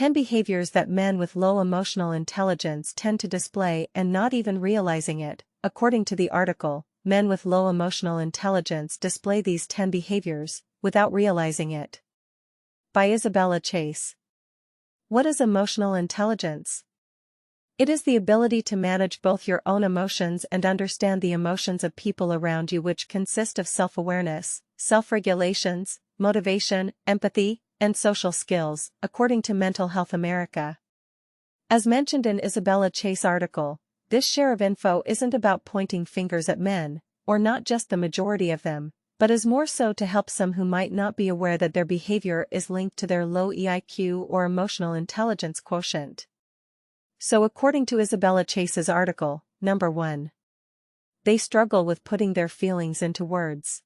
10 behaviors that men with low emotional intelligence tend to display and not even realizing it. According to the article, men with low emotional intelligence display these 10 behaviors without realizing it. By Isabella Chase. What is emotional intelligence? It is the ability to manage both your own emotions and understand the emotions of people around you, which consist of self-awareness, self-regulations, motivation, empathy, and social skills, according to Mental Health America. As mentioned in Isabella Chase article, this share of info isn't about pointing fingers at men, or not just the majority of them, but is more so to help some who might not be aware that their behavior is linked to their low EIQ or emotional intelligence quotient. So according to Isabella Chase's article, number 1. They struggle with putting their feelings into words.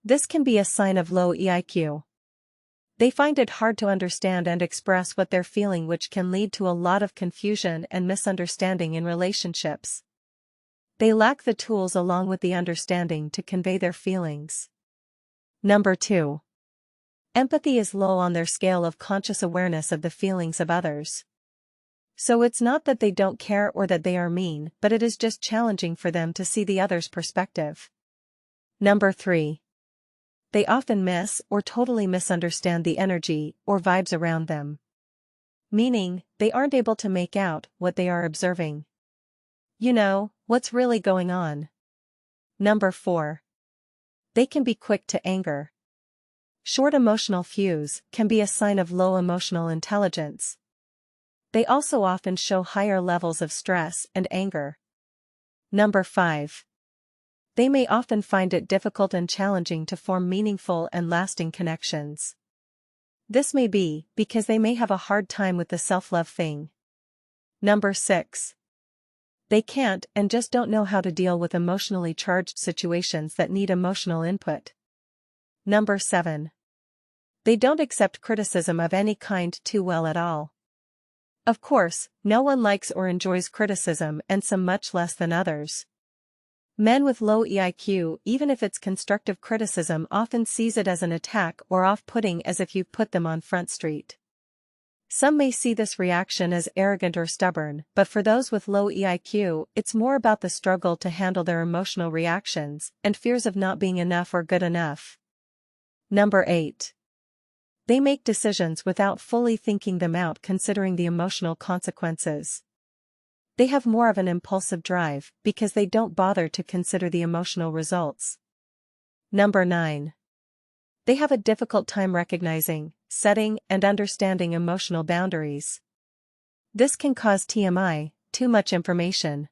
This can be a sign of low EIQ. They find it hard to understand and express what they're feeling, which can lead to a lot of confusion and misunderstanding in relationships. They lack the tools along with the understanding to convey their feelings. Number 2. Empathy is low on their scale of conscious awareness of the feelings of others. So it's not that they don't care or that they are mean, but it is just challenging for them to see the other's perspective. Number 3. They often miss or totally misunderstand the energy or vibes around them. Meaning, they aren't able to make out what they are observing. You know, what's really going on. Number 4. They can be quick to anger. Short emotional fuse can be a sign of low emotional intelligence. They also often show higher levels of stress and anger. Number 5. They may often find it difficult and challenging to form meaningful and lasting connections. This may be because they may have a hard time with the self-love thing. Number 6. They can't and just don't know how to deal with emotionally charged situations that need emotional input. Number 7. They don't accept criticism of any kind too well at all. Of course, no one likes or enjoys criticism, and some much less than others. Men with low EIQ, even if it's constructive criticism, often sees it as an attack or off-putting, as if you've put them on Front Street. Some may see this reaction as arrogant or stubborn, but for those with low EIQ, it's more about the struggle to handle their emotional reactions and fears of not being enough or good enough. Number 8. They make decisions without fully thinking them out, considering the emotional consequences. They have more of an impulsive drive because they don't bother to consider the emotional results. Number 9. They have a difficult time recognizing, setting, and understanding emotional boundaries. This can cause TMI, too much information.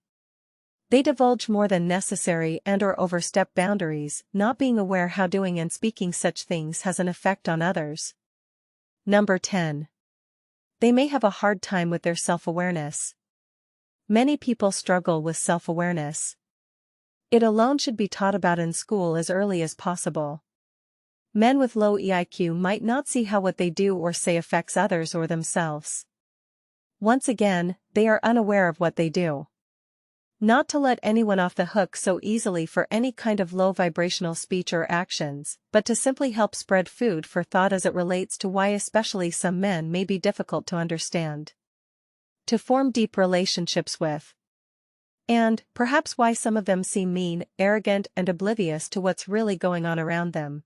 They divulge more than necessary and/or overstep boundaries, not being aware how doing and speaking such things has an effect on others. Number 10. They may have a hard time with their self-awareness. Many people struggle with self-awareness. It alone should be taught about in school as early as possible. Men with low EIQ might not see how what they do or say affects others or themselves. Once again, they are unaware of what they do. Not to let anyone off the hook so easily for any kind of low vibrational speech or actions, but to simply help spread food for thought as it relates to why especially some men may be difficult to understand, to form deep relationships with, and perhaps why some of them seem mean, arrogant, and oblivious to what's really going on around them.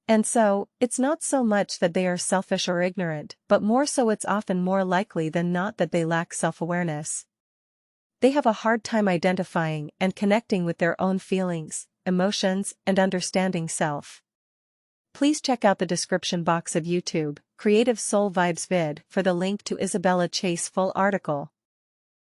And so, it's not so much that they are selfish or ignorant, but more so it's often more likely than not that they lack self-awareness. They have a hard time identifying and connecting with their own feelings, emotions, and understanding self. Please check out the description box of YouTube, Creative Soul Vibes vid, for the link to Isabella Chase full article.